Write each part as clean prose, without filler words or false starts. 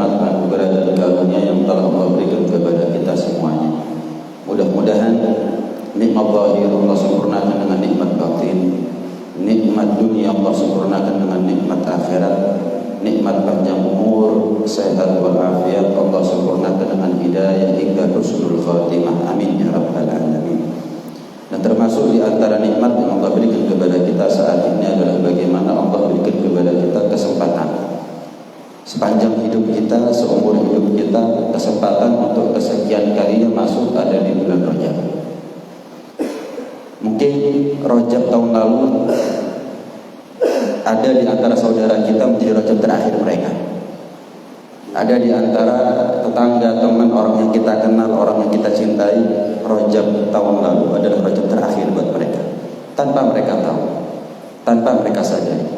nikmat anugerah dan karunia yang telah Allah berikan kepada kita semuanya. Mudah-mudahan nikmat zahir Allah sempurnakan dengan nikmat batin, nikmat dunia Allah sempurnakan dengan nikmat akhirat, nikmat panjang umur, sehat walafiat Allah sempurnakan dengan hidayah hingga husnul khatimah. Amin ya rabbal alamin. Dan termasuk di antara nikmat yang Allah berikan kepada kita saat ini adalah bagaimana Allah berikan kepada kita kesempatan sepanjang hidup kita, seumur hidup kita, kesempatan untuk kesekian kalinya masuk ada di bulan Rajab. Mungkin Rajab tahun lalu ada di antara saudara kita menjadi Rajab terakhir mereka. Ada di antara tetangga, teman, orang yang kita kenal, orang yang kita cintai, Rajab tahun lalu adalah Rajab terakhir buat mereka, tanpa mereka tahu, tanpa mereka sadari.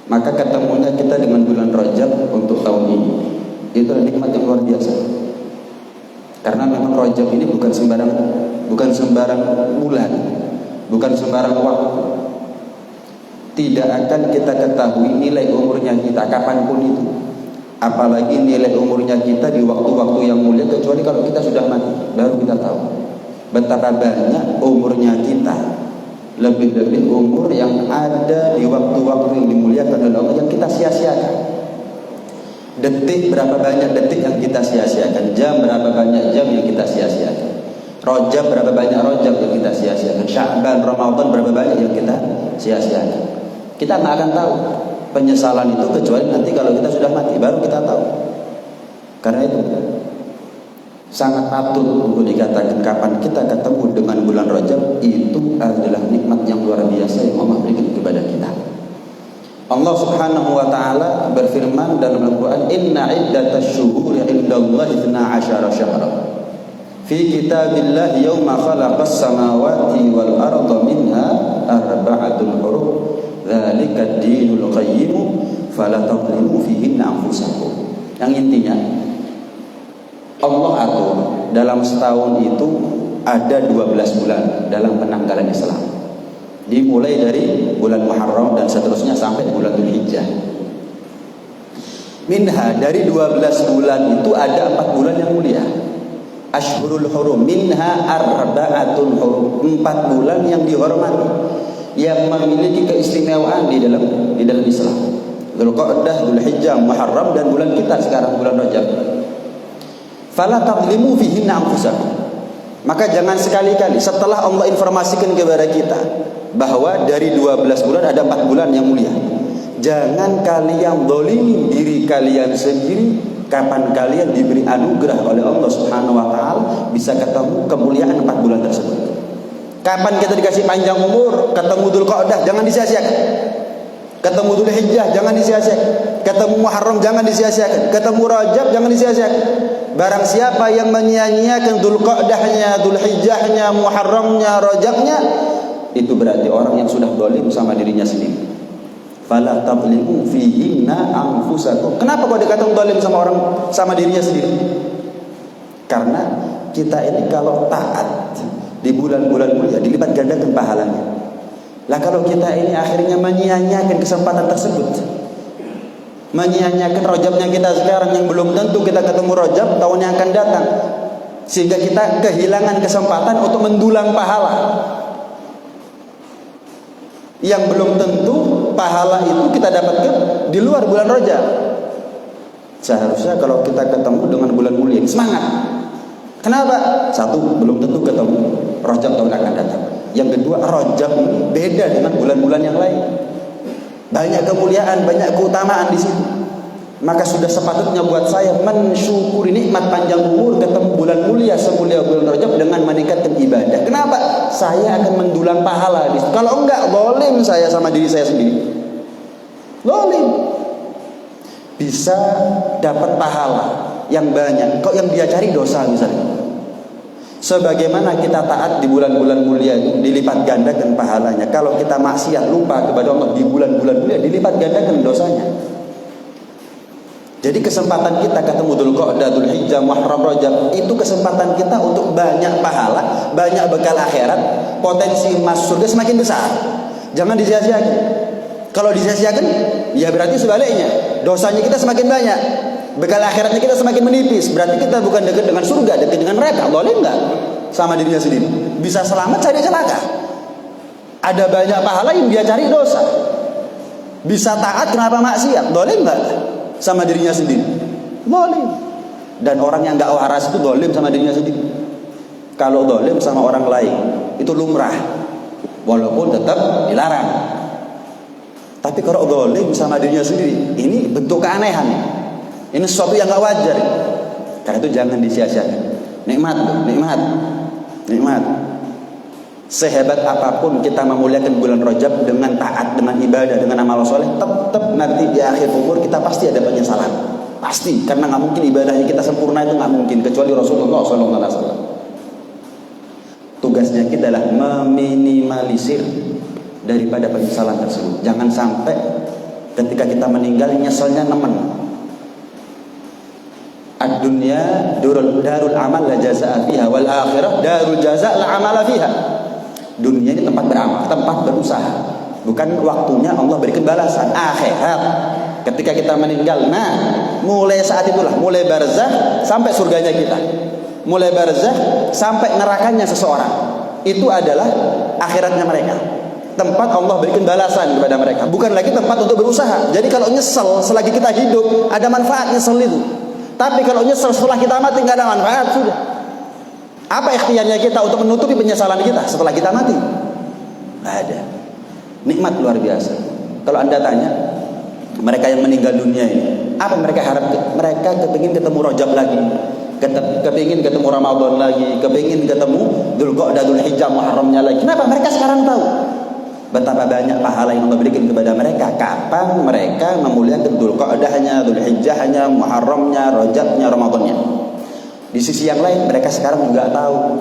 Maka ketemunya kita dengan bulan Rajab untuk tahun ini itu adalah nikmat yang luar biasa. Karena memang Rajab ini bukan sembarang bulan, bukan sembarang waktu. Tidak akan kita ketahui nilai umurnya kita kapanpun itu, apalagi nilai umurnya kita di waktu-waktu yang mulia, kecuali kalau kita sudah mati, baru kita tahu betapa banyak umurnya kita. Lebih-lebih umur yang ada di waktu-waktu yang dimuliakan oleh Allah yang kita sia-siakan. Detik berapa banyak detik yang kita sia-siakan, jam berapa banyak jam yang kita sia-siakan, Rajab berapa banyak Rajab yang kita sia-siakan, Sya'ban, Ramadan berapa banyak yang kita sia-siakan. Kita nggak akan tahu penyesalan itu kecuali nanti kalau kita sudah mati, baru kita tahu. Karena itu sangat patut untuk dikatakan kapan kita ketemu dengan bulan Rajab itu adalah nikmat yang luar biasa yang Allah berikan kepada kita. Allah Subhanahu wa taala berfirman dalam Al-Qur'an, "Inna iddatasy-syuhuri 'indallahi 12 syahran fi kitabillahi yauma khalaqas samawati wal arda minha arba'atul hurum dzalika ad-dinul qayyim fala tadhlimu fihinna anfusakum." Yang intinya Allah atur dalam setahun itu ada 12 bulan dalam penanggalan Islam. Dimulai dari bulan Muharram dan seterusnya sampai bulan Dzulhijjah. Minha, dari 12 bulan itu ada 4 bulan yang mulia. Ashhurul hurum, minha arba'atun hurum, 4 bulan yang dihormati, yang memiliki keistimewaan di dalam Islam. Dzulqa'dah, Dzulhijjah, Muharram dan bulan kita sekarang bulan Rajab. Fala tadlimu fihinna anfusakum. Maka jangan sekali-kali setelah Allah informasikan kepada kita bahwa dari 12 bulan ada 4 bulan yang mulia, jangan kalian zalimi diri kalian sendiri kapan kalian diberi anugerah oleh Allah Subhanahu wa taala bisa ketemu kemuliaan 4 bulan tersebut. Kapan kita dikasih panjang umur, ketemu Dzulqa'dah, jangan disia-siakan. Ketemu Dzulhijjah jangan disia-siakan. Ketemu Muharram jangan disia-siakan. Ketemu Rajab jangan disia-siakan. Barang siapa yang menyia-nyiakan Dzulqa'dahnya, Dzulhijjahnya, Muharramnya, Rajabnya, itu berarti orang yang sudah zalim sama dirinya sendiri. Fala tadlimu fihinna anfusakum. Kenapa kok dikatakan zalim sama dirinya sendiri? Karena kita ini kalau taat di bulan-bulan mulia dilipat gandakan pahalanya. Lah kalau kita ini akhirnya menyia-nyiakan kesempatan tersebut, menyia-nyiakan Rajabnya kita sekarang yang belum tentu kita ketemu Rajab tahun yang akan datang, sehingga kita kehilangan kesempatan untuk mendulang pahala yang belum tentu pahala itu kita dapatkan di luar bulan Rajab. Seharusnya kalau kita ketemu dengan bulan mulia semangat. Kenapa? Satu, belum tentu ketemu Rajab tahun akan datang. Yang kedua, Rajab ini beda dengan bulan-bulan yang lain. Banyak kemuliaan, banyak keutamaan di situ. Maka sudah sepatutnya buat saya mensyukuri nikmat panjang umur ketemu bulan mulia semulia bulan Rajab dengan meningkatkan ibadah. Kenapa? Saya akan mendulang pahala di situ. Kalau enggak, zalim saya sama diri saya sendiri. Zalim. Bisa dapat pahala yang banyak, kok yang dia cari dosa misalnya. Sebagaimana kita taat di bulan-bulan mulia itu dilipat gandakan pahalanya. Kalau kita maksiat lupa kepada Allah di bulan-bulan mulia dilipat gandakan dosanya. Jadi kesempatan kita ketemu Dzulqa'dah, Dzulhijjah, Muharram, Rajab itu kesempatan kita untuk banyak pahala, banyak bekal akhirat, potensi masuk surga semakin besar. Jangan disia-siakan. Kalau disia-siakan, ya berarti sebaliknya, dosanya kita semakin banyak. bekal akhiratnya kita semakin menipis. Berarti kita bukan dekat dengan surga, dekat dengan neraka. Boleh enggak sama dirinya sendiri? Bisa selamat cari celaka. Ada banyak pahala yang dia cari dosa. Bisa taat kenapa maksiat? Boleh enggak sama dirinya sendiri? Boleh. Dan orang yang enggak waras itu dolim sama dirinya sendiri. Kalau dolim sama orang lain itu lumrah, walaupun tetap dilarang. Tapi kalau dolim sama dirinya sendiri, ini bentuk keanehan. Ini sesuatu yang enggak wajar. Karena itu jangan disia-siakan. Nikmat. Sehebat apapun kita memuliakan bulan Rajab dengan taat, dengan ibadah, dengan amal soleh, tetap nanti di akhir umur kita pasti ada penyesalan. Pasti, karena nggak mungkin ibadahnya kita sempurna, itu nggak mungkin kecuali Rasulullah SAW. Tugasnya kita adalah meminimalisir daripada penyesalan tersebut. Jangan sampai ketika kita meninggal nyeselnya nemen. Ad-dunya darul amal la jazaa'a fiha wal akhirah darul jazaa' la amala fiha. Dunia ini tempat beramal, tempat berusaha. Bukan waktunya Allah berikan balasan. Akhirat ketika kita meninggal, nah mulai saat itulah, mulai barzakh sampai surganya kita, mulai barzakh sampai nerakanya seseorang, itu adalah akhiratnya mereka. Tempat Allah berikan balasan kepada mereka, bukan lagi tempat untuk berusaha. Jadi kalau nyesel selagi kita hidup, ada manfaat nyesel itu. Tapi kalau nyesel setelah kita mati, nggak ada manfaat sudah. Apa ikhtiarnya kita untuk menutupi penyesalan kita setelah kita mati? Nggak ada. Nikmat luar biasa. Kalau Anda tanya mereka yang meninggal dunia ini, apa yang mereka harap? Mereka kepingin ketemu Rajab lagi, kepingin ketemu Ramadan lagi, kepingin ketemu Dzulqa'dah, Dzulhijjah, Muharramnya lagi. Kenapa? Mereka sekarang tahu betapa banyak pahala yang Allah berikan kepada mereka. Kapan mereka memuliakan Dzulqa'dahnya, Dzulhijjahnya, Muharramnya, Rajabnya, Ramadannya. Di sisi yang lain mereka sekarang juga tahu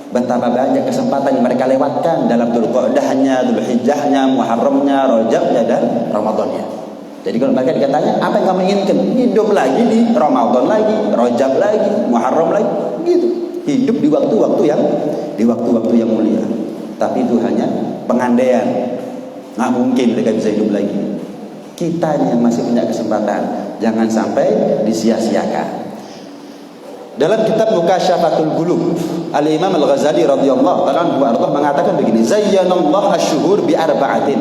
betapa banyak kesempatan yang mereka lewatkan dalam Dzulqa'dahnya, Dzulhijjahnya, Muharramnya, Rajabnya dan Ramadannya. Jadi kalau mereka dikatanya, apa yang kamu inginkan? Hidup lagi di Ramadan lagi, Rajab lagi, Muharram lagi, gitu. Hidup di waktu-waktu yang mulia. Tapi itu hanya pengandaian. Nggak mungkin mereka bisa hidup lagi. Kita yang masih punya kesempatan, jangan sampai disia-siakan. Dalam kitab Mukasyafatul Qulub, Al-Imam Al-Ghazali radhiyallahu ta'ala anhu mengatakan begini, Zayyanallahu asy-syuhur bi arba'atin.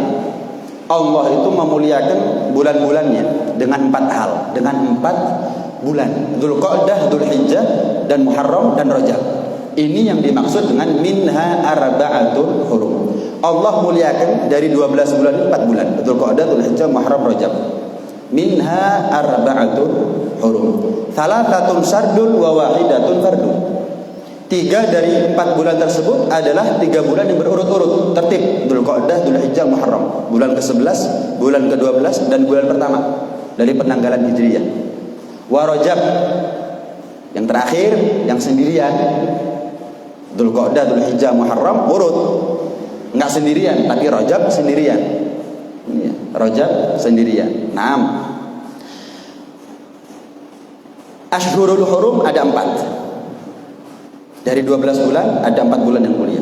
Allah itu memuliakan bulan-bulannya dengan 4 hal, dengan 4 bulan. Dzulqa'dah, Dzulhijjah, dan Muharram dan Rajab. Ini yang dimaksud dengan minha arba'atul hurum. Allah muliakan dari 12 bulan 4 bulan. Dzulqa'dah, Dzulhijjah, Muharram, Rajab. Minha arba'atul hurum. Thalathatun sardun wa wahidatun fardun. 3 dari 4 bulan tersebut adalah 3 bulan yang berurut-urut, tertib. Dzulqa'dah, Dzulhijjah, Muharram. Bulan ke-11, bulan ke-12 dan bulan pertama dari penanggalan Hijriyah. Wa Rajab yang terakhir, yang sendirian. Dzulqa'dah, Dzulhijjah, Muharram urut. Enggak sendirian, tapi Rajab sendirian. Rajab sendirian. 6. Ashhurul Hurum ada 4. Dari 12 bulan ada 4 bulan yang mulia.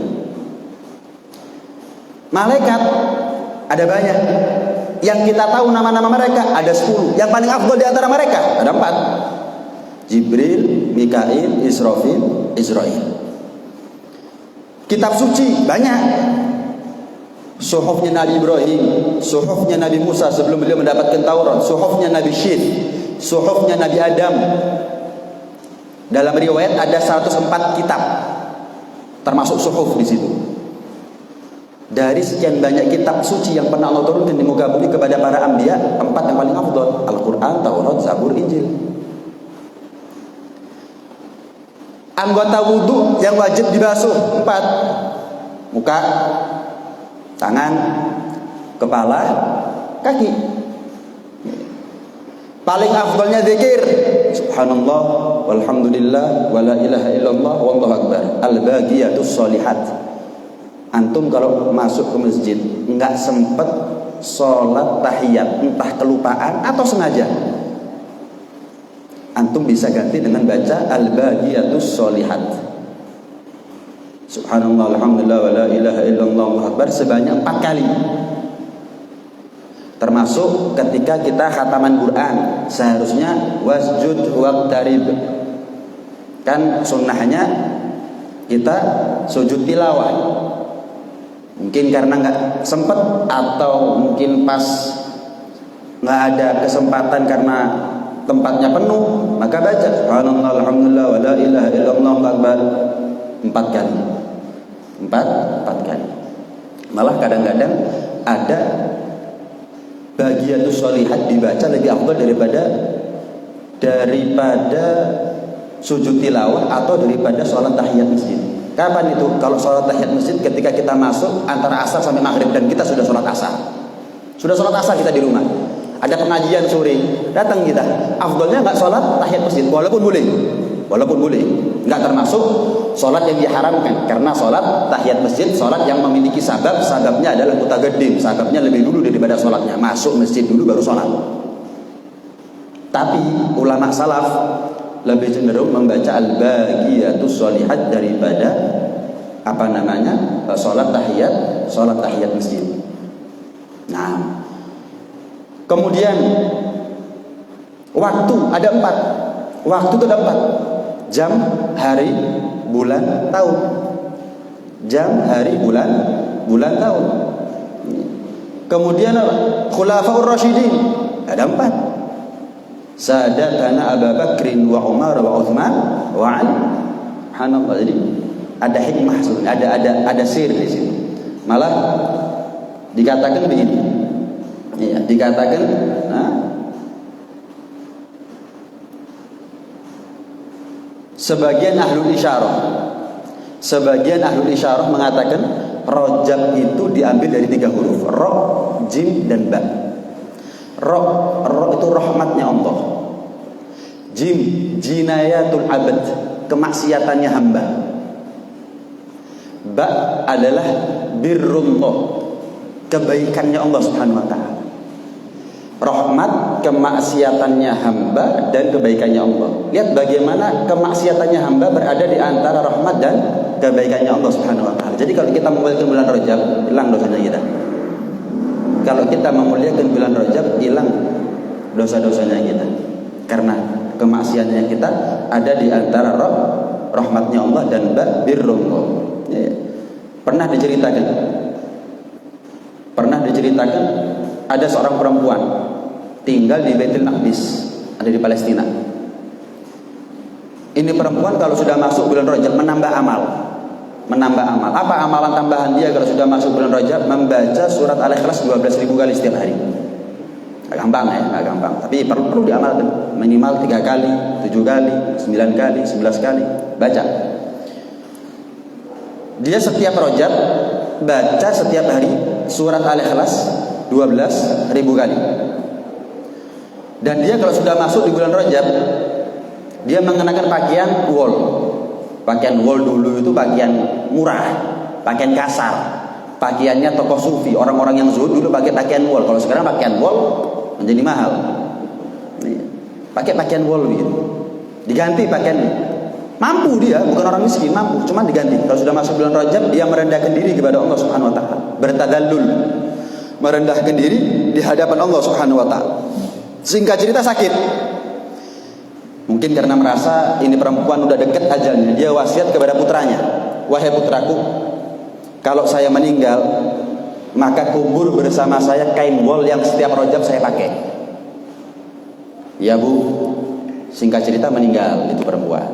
Malaikat ada banyak. Yang kita tahu nama-nama mereka ada 10. Yang paling afdal di antara mereka ada 4. Jibril, Mikail, Israfil, Israil. Kitab suci banyak. Suhufnya Nabi Ibrahim, suhufnya Nabi Musa sebelum beliau mendapatkan Taurat, suhufnya Nabi Syed, suhufnya Nabi Adam. Dalam riwayat ada 104 kitab, termasuk suhuf di situ. Dari sekian banyak kitab suci yang pernah Allah turunkan di muka bumi kepada para anbiya, 4 yang paling afdal: Al-Quran, Taurat, Zabur, Injil. Anggota wudhu yang wajib dibasuh 4: muka, tangan, kepala, kaki. Paling afdalnya zikir subhanallah walhamdulillah wala ilaha illallah wallahu akbar, al-baqiyatus sholihat. Antum kalau masuk ke masjid enggak sempet sholat tahiyat, entah kelupaan atau sengaja, antum bisa ganti dengan baca al-baqiyatus sholihat, subhanallah alhamdulillah wala ilaha illallah wallahu akbar, sebanyak 4 kali. Termasuk ketika kita khataman Quran, seharusnya wasjud waqtarib. Kan sunnahnya kita sujud tilawah. Mungkin karena nggak sempat atau mungkin pas nggak ada kesempatan karena tempatnya penuh, maka baca subhanallah alhamdulillah wa la ilaha illallah akbar 4 kali. 4 kali. Malah kadang-kadang ada bagiatus sholihat dibaca lebih afdal daripada sujud tilawah atau daripada sholat tahiyat masjid. Kapan itu? Kalau sholat tahiyat masjid ketika kita masuk antara asar sampai maghrib dan kita sudah sholat asar. Sudah sholat asar kita di rumah. Ada pengajian sore, datang kita. Afdalnya nggak sholat tahiyat masjid, walaupun boleh, nggak termasuk sholat yang diharamkan. Karena sholat tahiyat masjid, sholat yang memiliki sababnya adalah mutaqaddim, sababnya lebih dulu daripada sholatnya. Masuk masjid dulu baru sholat. Tapi ulama salaf lebih cenderung membaca al-baqiyatus sholihat daripada sholat tahiyat masjid. Nah, kemudian waktu ada 4. Waktu itu ada 4. Jam, hari, bulan, tahun. Jam, hari, bulan, tahun. Kemudian khulafaur rasyidin ada 4. Sadatana Abu Bakrin wa Umar wa Uthman wa Ali. Subhanallah. Jadi ada hikmah, ada sir di sini. Malah dikatakan begini. Ya, dikatakan sebagian ahlul isyarah mengatakan Rajab itu diambil dari 3 huruf, Ra, Jim, dan Ba. Ra itu rahmatnya Allah. Jim, jinayatul abad, kemaksiatannya hamba. Ba adalah birrullah, kebaikannya Allah Subhanahu wa taala. Rahmat, kemaksiatannya hamba, dan kebaikannya Allah. Lihat bagaimana kemaksiatannya hamba berada di antara rahmat dan kebaikannya Allah Subhanahu wa taala. Jadi kalau kita memuliakan bulan Rajab, hilang dosanya kita. Kalau kita memuliakan bulan Rajab, hilang dosa-dosanya kita. Karena kemaksiatannya kita ada di antara rahmatnya Allah dan birrullah. Ya. Pernah diceritakan ada seorang perempuan tinggal di Baitul Maqdis, ada di Palestina. Ini perempuan kalau sudah masuk bulan Rajab menambah amal. Apa amalan tambahan dia kalau sudah masuk bulan Rajab? Membaca surat Al-Ikhlas 12.000 kali setiap hari. Gak gampang. Tapi perlu diamalkan. Minimal 3 kali, 7 kali, 9 kali, 11 kali baca. Dia setiap Rajab baca setiap hari surat Al-Ikhlas 12.000 kali. Dan dia kalau sudah masuk di bulan Rajab, dia mengenakan pakaian wol. Pakaian wol dulu itu pakaian murah, pakaian kasar. Pakaiannya tokoh sufi, orang-orang yang zuhud dulu pakai pakaian wol. Kalau sekarang pakaian wol menjadi mahal. Pakai pakaian wol gitu. Diganti pakaian. Mampu dia, bukan orang miskin, mampu, cuma diganti. Kalau sudah masuk bulan Rajab, dia merendahkan diri kepada Allah Subhanahu wa taala, bertadallul. Merendahkan diri di hadapan Allah Subhanahu wa taala. Singkat cerita sakit. Mungkin karena merasa ini perempuan udah dekat ajalnya, dia wasiat kepada putranya, wahai putraku, kalau saya meninggal, maka kubur bersama saya kain wol yang setiap Rajab saya pakai. Ya bu, singkat cerita meninggal itu perempuan.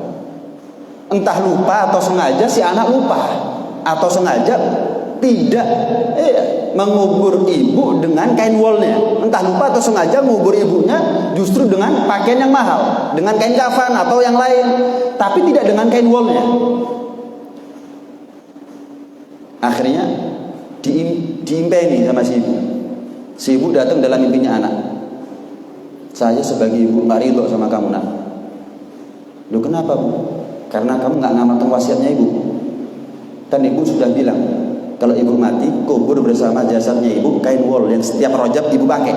Entah lupa atau sengaja si anak lupa, atau sengaja tidak mengubur ibu dengan kain wolnya. Entah lupa atau sengaja mengubur ibunya justru dengan pakaian yang mahal, dengan kain kafan atau yang lain, tapi tidak dengan kain wolnya. Akhirnya diimpeni sama si ibu. Si ibu datang dalam mimpinya anak. Saya sebagai ibu nggak ridho sama kamu nak. Loh kenapa bu? Karena kamu nggak ngamalkan wasiatnya ibu. Kan ibu sudah bilang, kalau ibu mati, kubur bersama jasadnya ibu kain wol yang setiap Rajab ibu pakai.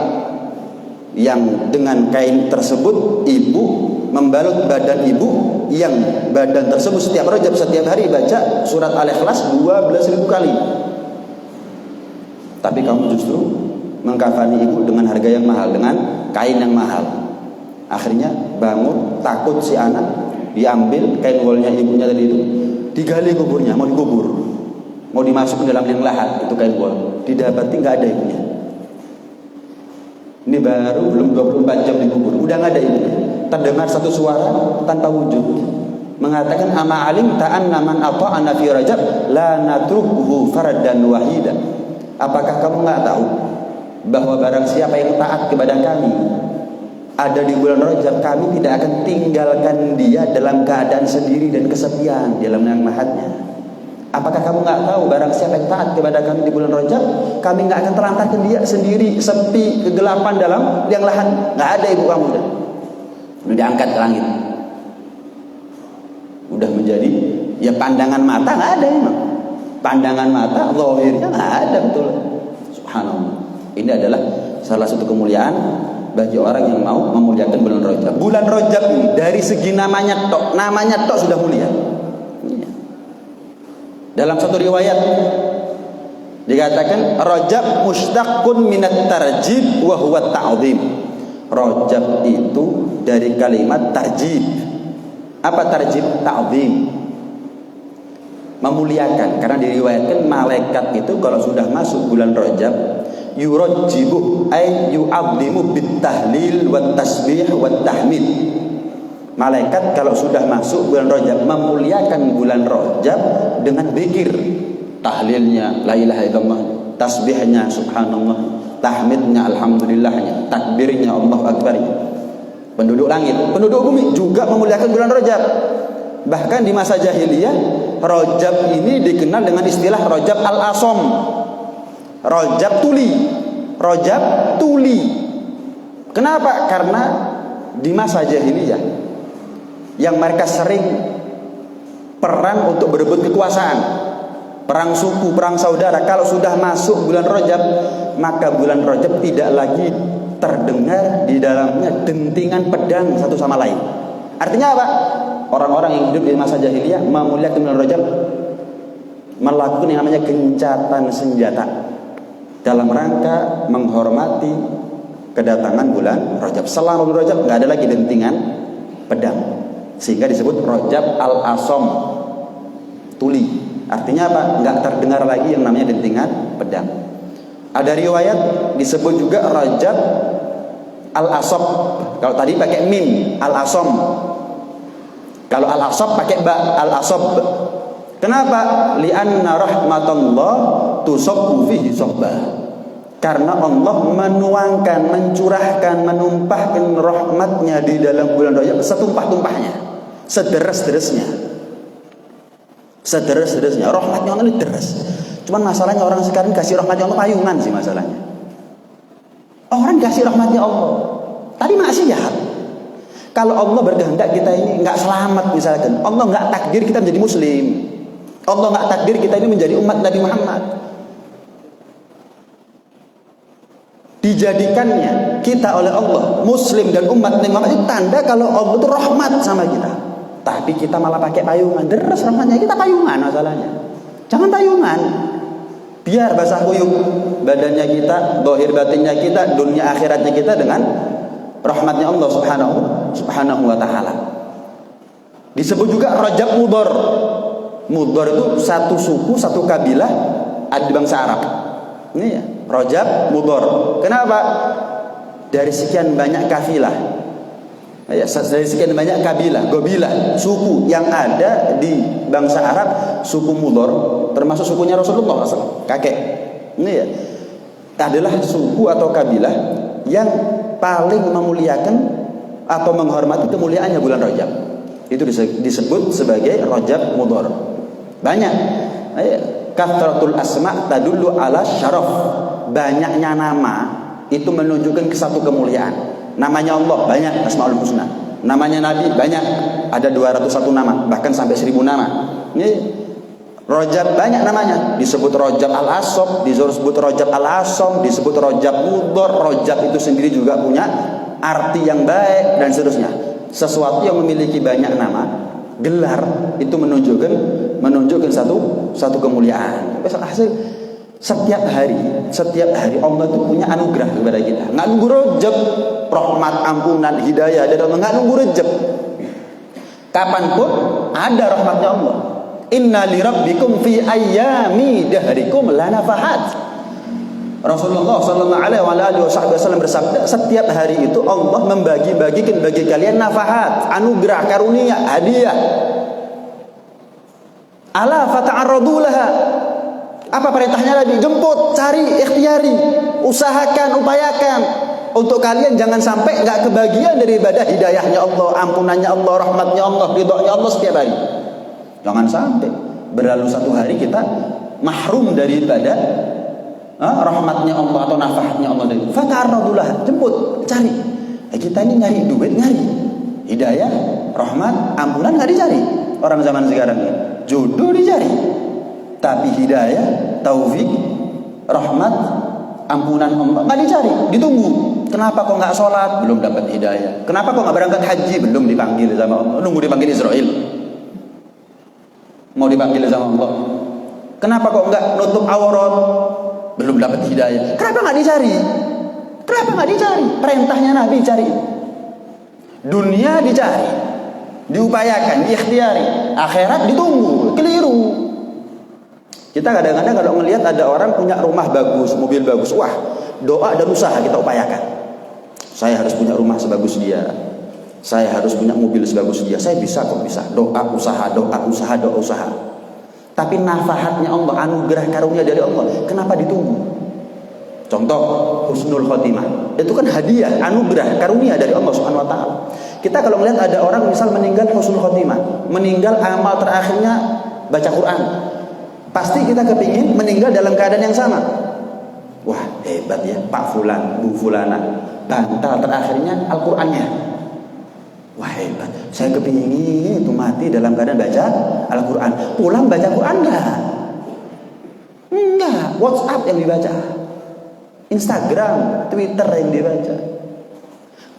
Yang dengan kain tersebut ibu membalut badan ibu, yang badan tersebut setiap Rajab setiap hari baca surat Al-Ikhlas 12.000 kali. Tapi kamu justru mengkafani ibu dengan harga yang mahal, dengan kain yang mahal. Akhirnya bangun, takut si anak, diambil kain wolnya ibunya tadi itu, digali kuburnya, mau dikubur, mau dimasukin dalam liang lahat itu kain wol, didapati nggak ada ibunya. Ini baru belum 24 jam dikubur, udah nggak ada ibunya. Terdengar satu suara tanpa wujud mengatakan, ama alim ta'anna man ata'ana fi Rajab la natrukuhu fardan wahida. Apakah kamu nggak tahu bahwa barang siapa yang taat kepada kami ada di bulan Rajab, kami tidak akan tinggalkan dia dalam keadaan sendiri dan kesepian di dalam liang lahatnya. Apakah kamu nggak tahu barang siapa yang taat kepada kami di bulan Rajab, kami nggak akan terlantarkan dia sendiri, sepi, kegelapan dalam liang lahat. Nggak ada ibu kamu udah diangkat ke langit. Udah menjadi ya pandangan mata nggak ada emang. Pandangan mata, zahirnya nggak ada betul. Subhanallah. Ini adalah salah satu kemuliaan bagi orang yang mau memuliakan bulan Rajab. Bulan Rajab ini dari segi namanya tok sudah mulia. Dalam satu riwayat dikatakan Rajab mushtaqun minat tarjib wa huwa ta'zim. Rajab itu dari kalimat tarjib. Apa tarjib? Ta'zim. Memuliakan, karena diriwayatkan malaikat itu kalau sudah masuk bulan Rajab yurajjibu ay yu'azzimu bitahlil wat tasbih wat tahmid. Malaikat kalau sudah masuk bulan Rajab memuliakan bulan Rajab dengan zikir, tahlilnya la ilaha illallah, tasbihnya subhanallah, tahmidnya alhamdulillahnya, takbirnya Allahu akbar. Penduduk langit, penduduk bumi juga memuliakan bulan Rajab. Bahkan di masa jahiliyah Rajab ini dikenal dengan istilah Rajab al-Asom, Rajab tuli, Rajab tuli. Kenapa? Karena di masa jahiliyah yang mereka sering perang untuk berebut kekuasaan, perang suku, perang saudara. Kalau sudah masuk bulan Rajab, maka bulan Rajab tidak lagi terdengar di dalamnya dentingan pedang satu sama lain. Artinya apa? Orang-orang yang hidup di masa jahiliyah memuliakan bulan Rajab, melakukan yang namanya gencatan senjata dalam rangka menghormati kedatangan bulan Rajab. Selama bulan Rajab nggak ada lagi dentingan pedang, sehingga disebut Rajab al-Asom, tuli. Artinya apa? Nggak terdengar lagi yang namanya dentingan pedang. Ada riwayat disebut juga Rajab al-Asob. Kalau tadi pakai mim, al-Asom. Kalau al-Asob pakai ba, al-Asob. Kenapa? Li'anna rahmatullah tusabbu fihi sabba. Karena Allah menuangkan, mencurahkan, menumpahkan rahmatnya di dalam bulan Rajab setumpah-tumpahnya, sederes-deresnya. Sederes-deresnya. Rahmatnya Allah ini deres. Cuman masalahnya orang sekarang kasih rahmatnya Allah payungan sih masalahnya. Orang kasih rahmatnya Allah, tadi maksiat. Kalau Allah berkehendak kita ini nggak selamat misalkan, Allah nggak takdir kita menjadi muslim, Allah nggak takdir kita ini menjadi umat Nabi Muhammad. Dijadikannya kita oleh Allah muslim dan umat Nabi Muhammad itu tanda kalau Allah itu rahmat sama kita. Tapi kita malah pakai payungan, deres rahmatnya, kita payungan masalahnya. Jangan payungan. Biar basah kuyup badannya kita, zahir batinnya kita, dunia akhiratnya kita dengan rahmatnya Allah subhanahu wa ta'ala. Disebut juga Rajab Mudhar. Mudhar itu satu suku, satu kabilah ada di bangsa Arab. Ini ya, Rajab Mudhar. Kenapa? Dari sekian banyak kafilah, ya, dari sekian banyak kabilah, gobilah, suku yang ada di bangsa Arab, suku Mudhar termasuk sukunya Rasulullah SAW, kakek. Ini ya, adalah suku atau kabilah yang paling memuliakan atau menghormati kemuliaannya bulan Rajab. Itu disebut sebagai Rajab Mudhar. Banyak. Kathratul asma tadullu ala syaraf. Banyaknya nama itu menunjukkan ke satu kemuliaan. Namanya Allah banyak, Asmaul Husna. Namanya Nabi banyak, ada 201 nama, bahkan sampai 1000 nama. Ini Rajab banyak namanya, disebut Rajab al-Asob, disebut Rajab al-Asom, disebut Rajab Mudhar. Rajab itu sendiri juga punya arti yang baik dan seterusnya. Sesuatu yang memiliki banyak nama, gelar, itu menunjukkan satu kemuliaan. Hasil Setiap hari Allah itu punya anugerah kepada kita. Nggak nunggu Rajab, rahmat, ampunan, hidayah dari Allah. Nggak nunggu Rajab. Kapanpun ada rahmatnya Allah. Inna li rabbikum fi ayyami dahrikum lanafahat. Rasulullah sallallahu alaihi wasallam bersabda, setiap hari itu Allah membagi-bagikan bagi kalian nafahat, anugerah, karunia, hadiah. Ala fata'arradu laha. Apa perintahnya Nabi? Jemput, cari, ikhtiari, usahakan, upayakan. Untuk kalian jangan sampai nggak kebagian daripada hidayahnya Allah, ampunannya Allah, rahmatnya Allah, ridhonya Allah setiap hari. Jangan sampai berlalu satu hari kita mahrum daripada rahmatnya Allah atau nafahatnya Allah. Fata'arradulah, jemput, cari. Kita ini nyari duit, nyari hidayah, rahmat, ampunan nggak dicari. Orang zaman sekarang ini jodoh dicari, tapi hidayah, taufik, rahmat, ampunan Allah nggak dicari, ditunggu. Kenapa kok nggak sholat? Belum dapat hidayah. Kenapa kok nggak berangkat haji? Belum dipanggil sama Allah. Nunggu dipanggil Israel. Mau dipanggil sama Allah. Kenapa kok nggak nutup aurat? Belum dapat hidayah. Kenapa nggak dicari? Kenapa nggak dicari? Perintahnya Nabi cari. Dunia dicari, diupayakan, diikhtiari. Akhirat ditunggu. Keliru. Kita kadang-kadang kalau ngelihat ada orang punya rumah bagus, mobil bagus, wah, doa dan usaha kita upayakan. Saya harus punya rumah sebagus dia. Saya harus punya mobil sebagus dia. Saya bisa kok, bisa. Doa, usaha, doa, usaha, doa, usaha. Tapi nafahatnya Allah, anugerah karunia dari Allah, kenapa ditunggu? Contoh husnul khotimah. Itu kan hadiah, anugerah, karunia dari Allah Subhanahu wa taala. Kita kalau melihat ada orang misal meninggal husnul khotimah, meninggal amal terakhirnya baca Quran. Pasti kita kepingin meninggal dalam keadaan yang sama. Wah, hebat ya Pak Fulan, Bu Fulana, bantal terakhirnya Al-Qur'annya. Wah, hebat. Saya kepingin itu mati dalam keadaan baca Al-Quran. Pulang baca Quran enggak. WhatsApp yang dibaca, Instagram, Twitter yang dibaca.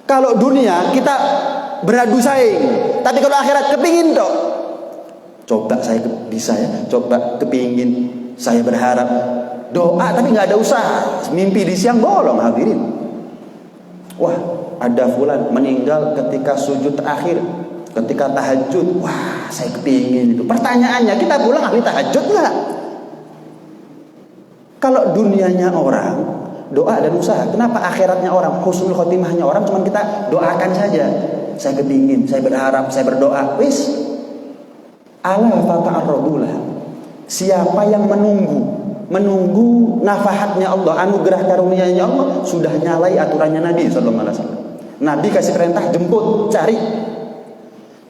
Kalau dunia kita beradu saing, tapi kalau akhirat kepingin dong. Coba saya bisa ya, coba kepingin, saya berharap doa tapi nggak ada usaha, mimpi di siang bolong hadirin. Wah, ada fulan meninggal ketika sujud terakhir, ketika tahajud. Wah, saya kepingin itu. Pertanyaannya, kita pulang ahli tahajud nggak? Kalau dunianya orang doa dan usaha, kenapa akhiratnya orang, husnul khotimahnya orang cuma kita doakan saja? Saya kepingin, saya berharap, saya berdoa. Wis, ala fata'arradulah. Siapa yang menunggu nafahatnya Allah, anugerah karunia-Nya Allah, sudah nyalai aturannya Nabi sallallahu alaihi wasallam. Nabi kasih perintah jemput, cari.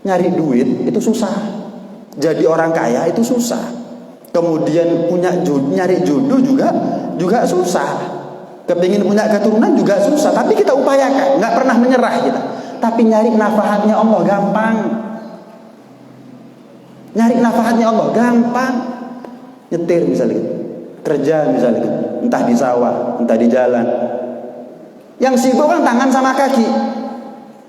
Nyari duit itu susah. Jadi orang kaya itu susah. Kemudian nyari jodoh juga susah. Kepingin punya keturunan juga susah. Tapi kita upayakan, nggak pernah menyerah kita. Tapi nyari nafahatnya Allah gampang. Nyari nafahatnya Allah gampang. Nyetir misalnya, kerja misalnya, entah di sawah, entah di jalan. Yang sibuk kan tangan sama kaki.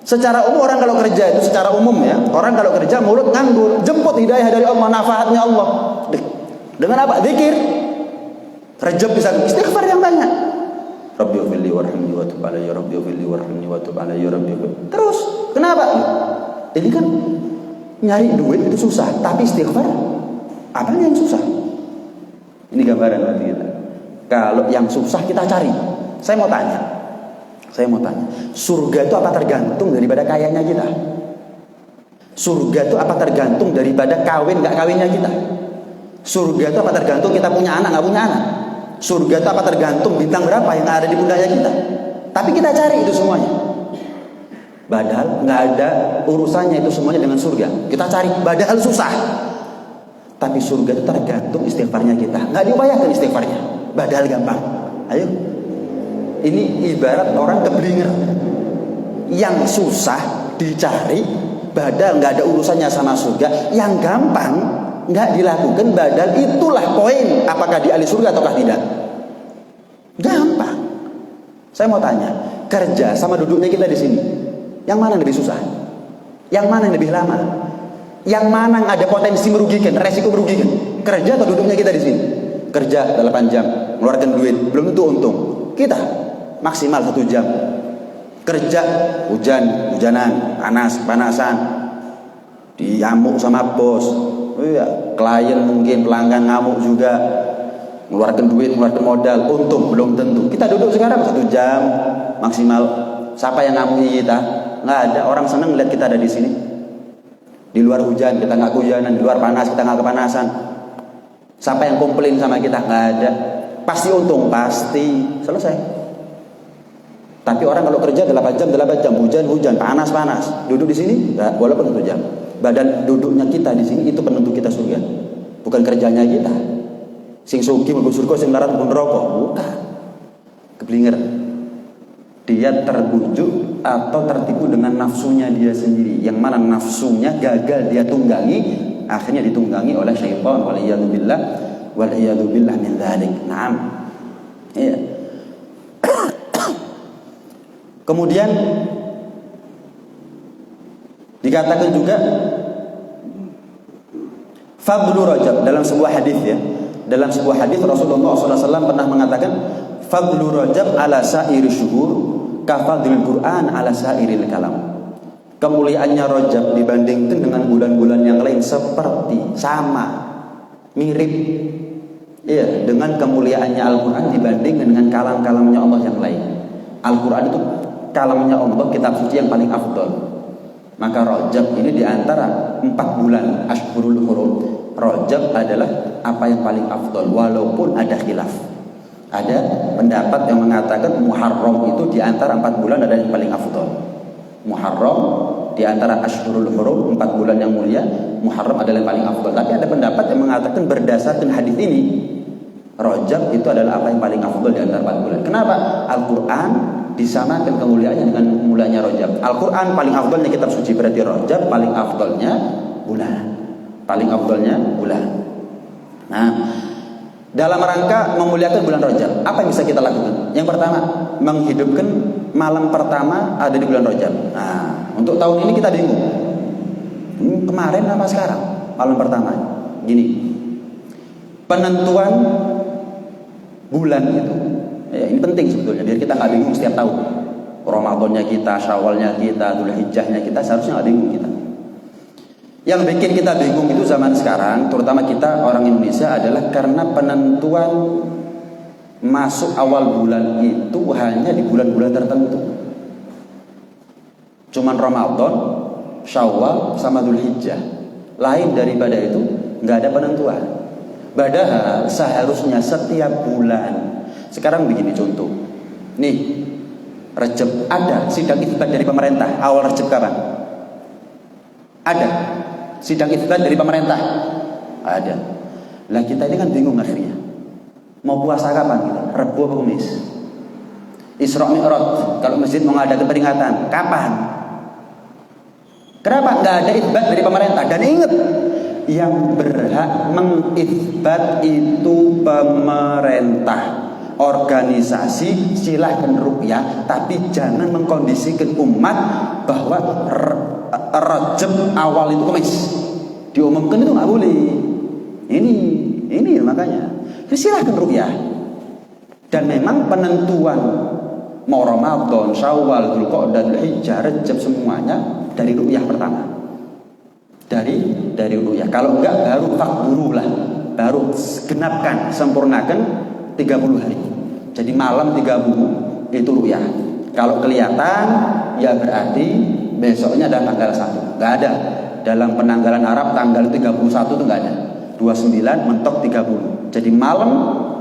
Secara umum orang kalau kerja itu secara umum ya, orang kalau kerja mulut nganggur. Jemput hidayah dari Allah, nafahatnya Allah. Dengan apa? Zikir. Rajab bisa istighfar yang banyak. Rabbighfirli warhamni wa tub alayya, Rabbighfirli warhamni wa tub alayya, Rabbighfirli. Terus, kenapa? Ini kan nyari duit itu susah, tapi istighfar apa yang susah? Ini gambaran nanti kita. Kalau yang susah kita cari. Saya mau tanya, surga itu apa tergantung daripada kayanya kita? Surga itu apa tergantung daripada kawin nggak kawinnya kita? Surga itu apa tergantung kita punya anak nggak punya anak? Surga itu apa tergantung bintang berapa yang ada di pundaknya kita? Tapi kita cari itu semuanya. Padahal nggak ada urusannya itu semuanya dengan surga. Kita cari, padahal susah. Tapi surga itu tergantung istighfarnya kita. Nggak diupayakan istighfarnya, padahal gampang. Ayo, ini ibarat orang keblinger. Yang susah dicari, padahal nggak ada urusannya sama surga. Yang gampang nggak dilakukan, padahal itulah poin. Apakah di ahli surga ataukah tidak? Gampang. Saya mau tanya, kerja sama duduknya kita di sini, yang mana yang lebih susah? Yang mana yang lebih lama? Yang mana yang ada potensi merugikan, resiko merugikan? Kerja atau duduknya kita di sini? Kerja 8 jam, ngeluarkan duit, belum tentu untung. Kita maksimal 1 jam kerja, hujanan, panasan, diamuk sama bos, klien mungkin pelanggan ngamuk juga, ngeluarkan duit, ngeluarkan modal, untung belum tentu. Kita duduk sekarang 1 jam maksimal. Siapa yang ngamuki kita? Nggak ada. Orang seneng lihat kita ada di sini. Di luar hujan kita nggak kehujanan, di luar panas kita nggak kepanasan. Siapa yang komplain sama kita? Nggak ada. Pasti untung, pasti selesai. Tapi orang kalau kerja 8 jam, hujan, panas, duduk di sini, walaupun 1 jam. Badan duduknya kita di sini itu penentu kita surga. Bukan kerjanya kita. Sing sugi mlebu surga, sing larat mlebu neraka. Bukan. Keblinger. Dia terbujuk atau tertipu dengan nafsunya dia sendiri. Yang mana nafsunya gagal dia tunggangi, akhirnya ditunggangi oleh syaitan. Waliyadzubillah min dzalik. Naam. Iya. Kemudian dikatakan juga fadlu Rajab dalam sebuah hadis ya. Dalam sebuah hadis Rasulullah SAW pernah mengatakan fadlu Rajab ala sa'iri syuhur kafadlil Quran ala sa'iril kalam. Kemuliaannya Rajab dibandingkan dengan bulan-bulan yang lain seperti sama, mirip. Iya, dengan kemuliaannya Al-Quran dibandingkan dengan kalam-kalamnya Allah yang lain. Al-Quran itu kalamnya Allah, kitab suci yang paling afdal. Maka Rajab ini diantara 4 bulan Ashhurul Hurum, Rajab adalah apa yang paling afdal, walaupun ada khilaf. Ada pendapat yang mengatakan Muharram itu diantara 4 bulan ada yang paling afdal. Muharram diantara Ashhurul Hurum, 4 bulan yang mulia, Muharram adalah yang paling afdal. Tapi ada pendapat yang mengatakan berdasarkan hadis ini Rajab itu adalah apa yang paling afdal di antara 4 bulan. Kenapa? Al-Quran disamakan kemuliaannya dengan mulanya Rajab. Al-Quran paling afdalnya kitab suci, berarti Rajab paling afdalnya bulan. Paling afdalnya bulan. Nah, dalam rangka memuliakan bulan Rajab, apa yang bisa kita lakukan? Yang pertama, menghidupkan malam pertama ada di bulan Rajab. Nah, untuk tahun ini kita bingung. Kemarin apa sekarang? Malam pertama. Gini. Penentuan bulan itu ya, ini penting sebetulnya biar kita nggak bingung setiap tahun. Ramadannya kita, Syawalnya kita, Dzulhijjahnya kita, seharusnya nggak bingung kita. Yang bikin kita bingung itu zaman sekarang, terutama kita orang Indonesia, adalah karena penentuan masuk awal bulan itu hanya di bulan-bulan tertentu. Cuman Ramadan, Syawal, sama Dzulhijjah. Lain daripada itu nggak ada penentuan. Padahal seharusnya setiap bulan. Sekarang begini contoh. Nih, Rajab ada sidang isbat dari pemerintah. Awal Rajab kapan? Ada sidang isbat dari pemerintah. Ada. Lah kita ini kan bingung akhirnya. Mau puasa kapan kita? Rabu atau Kamis? Isra Mi'raj. Kalau masjid mengadakan peringatan, kapan? Kenapa nggak ada isbat dari pemerintah? Dan ingat, yang berhak mengisbat itu pemerintah. Organisasi silahkan ruqyah, tapi jangan mengkondisikan umat bahwa Rajab awal itu Kamis. Diumumkan itu nggak boleh. Ini makanya. Jadi silahkan ruqyah. Dan memang penentuan mau Ramadan, Syawal, Dzulqa'dah, Dzulhijjah, Rajab semuanya dari ruqyah pertama. Dari ruqyah. Kalau enggak baru fakburulah, baru genapkan, sempurnakan 30 hari. Jadi malam 30 itu ruqyah. Kalau kelihatan ya berarti besoknya ada tanggal 1. Enggak ada. Dalam penanggalan Arab tanggal 31 itu enggak ada. 29 mentok 30. Jadi malam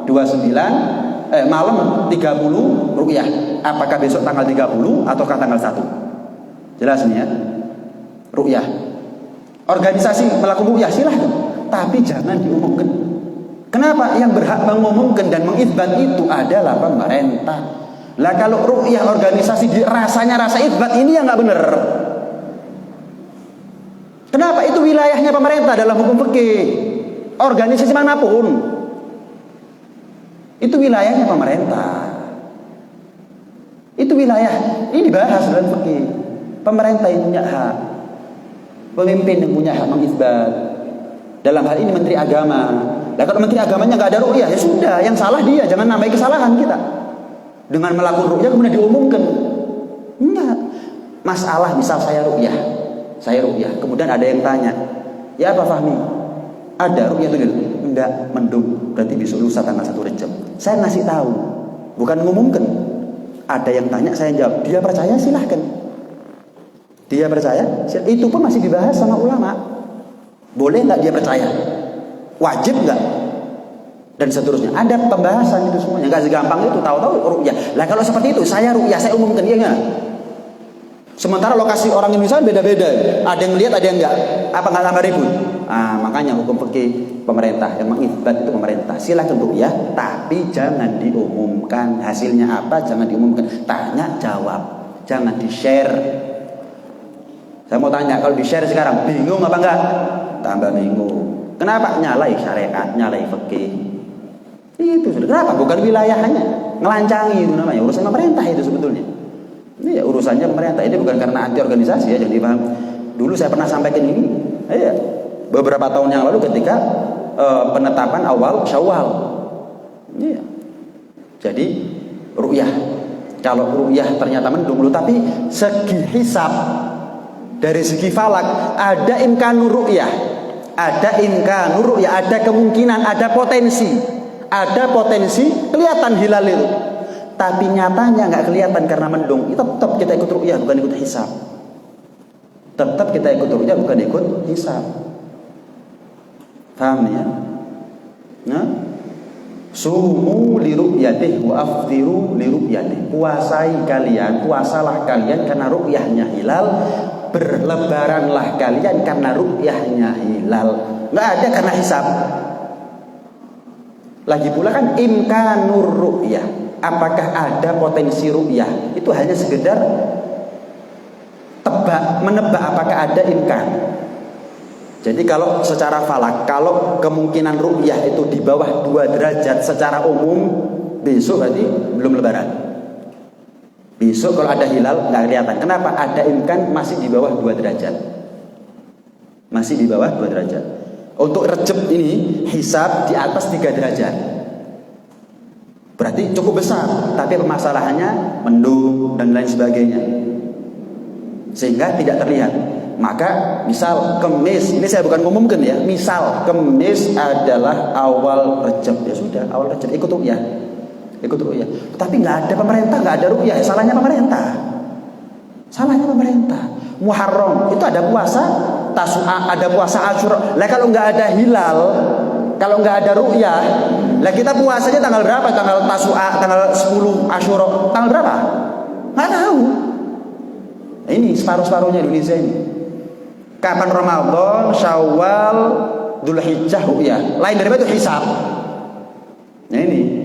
29 malam 30 ruqyah. Apakah besok tanggal 30 ataukah tanggal 1? Jelas nih ya. Ruqyah. Organisasi melakukan ruqyah silahkan, tapi jangan diumumkan. Kenapa? Yang berhak mengumumkan dan mengisbat itu adalah pemerintah. Lah kalau ruqyah organisasi rasanya rasa isbat, ini yang nggak benar. Kenapa? Itu wilayahnya pemerintah dalam hukum fikih. Organisasi manapun itu wilayahnya pemerintah. Itu wilayah. Ini dibahas dalam fikih. Pemerintah yang punya hak. Pemimpin yang punya hak mengisbat. Dalam hal ini Menteri Agama. Lah kalau Menteri Agamanya nggak ada ru'yah, ya sudah, yang salah dia, jangan nambahi kesalahan kita. Dengan melakukan ru'yah kemudian diumumkan. Enggak. Masalah misal saya ru'yah, kemudian ada yang tanya, ya apa Fahmi? Ada ru'yah itu dulu? Enggak, mendung. Berarti besok lusa tanggal 1 Rejab. Saya ngasih tahu, bukan ngumumkan. Ada yang tanya, saya jawab. Dia percaya silahkan. Dia percaya, itu pun masih dibahas sama ulama. Boleh nggak dia percaya? Wajib nggak? Dan seterusnya. Ada pembahasan itu semuanya. Nggak segampang itu tahu-tahu ru'yah. Lah kalau seperti itu, saya ru'yah, saya umumkan, ya nggak? Sementara lokasi orang Indonesia beda-beda. Ada yang lihat, ada yang enggak. Apa nggak tambah ribut? Makanya hukum fikih pemerintah yang mengibat itu pemerintah. Silakan ru'yah, tapi jangan diumumkan. Hasilnya apa? Jangan diumumkan. Tanya jawab, jangan di-share. Saya mau tanya, kalau di-share sekarang bingung apa enggak? Tambah bingung. Kenapa? Nyalai syariat, nyalai fikih. Itu sudah. Kenapa? Bukan wilayahnya. Ngelancangi itu namanya. Urusan pemerintah itu sebetulnya. Ini ya urusannya pemerintah. Ini bukan karena anti organisasi ya, jadi paham. Dulu saya pernah sampaikan ini, beberapa tahun yang lalu ketika penetapan awal Syawal. Iya. Jadi ru'yah. Kalau ru'yah ternyata mendung dulu, tapi segi hisab dari segi falak ada imkanur ru'yah. Ada imkanur ru'yah, ada kemungkinan, ada potensi kelihatan hilal itu. Tapi nyatanya nggak kelihatan karena mendung. Tetap kita ikut ru'yah, bukan ikut hisab. Tetap kita ikut ru'yah, bukan ikut hisab. Paham ya? Nah, sumu li ru'yatih wa aftiru li ru'yatih. Puasalah kalian karena ru'yahnya hilal. Berlebaranlah kalian karena ru'yahnya hilal. Nggak ada karena hisab. Lagi pula kan imkanur ru'yah. Apakah ada potensi ru'yah? Itu hanya sekedar menebak apakah ada imkan. Jadi kalau secara falak, kalau kemungkinan ru'yah itu di bawah 2 derajat secara umum, besok berarti belum lebaran. Besok kalau ada hilal nggak kelihatan. Kenapa? Ada imkan masih di bawah 2 derajat. Masih di bawah 2 derajat. Untuk Rejab ini hisab di atas 3 derajat. Berarti cukup besar, tapi permasalahannya mendung dan lain sebagainya, sehingga tidak terlihat. Maka misal Kemis, ini saya bukan ngumumkan ya, misal Kemis adalah awal Rejab, ya sudah awal Rejab ikut ru'yah. Tapi nggak ada pemerintah, nggak ada ru'yah, salahnya pemerintah. Muharram itu ada puasa Tasu'a, ada puasa Asyura. Lah kalau nggak ada hilal, kalau nggak ada ru'yah, lah kita puasanya tanggal berapa? Tanggal Tasu'a, tanggal 10 Asyura, tanggal berapa? Nggak tahu. Ini separuh-separuhnya Indonesia ini. Kapan Ramadan, Syawal, Dzulhijjah ru'yah. Lain daripada itu hisab. Nah ini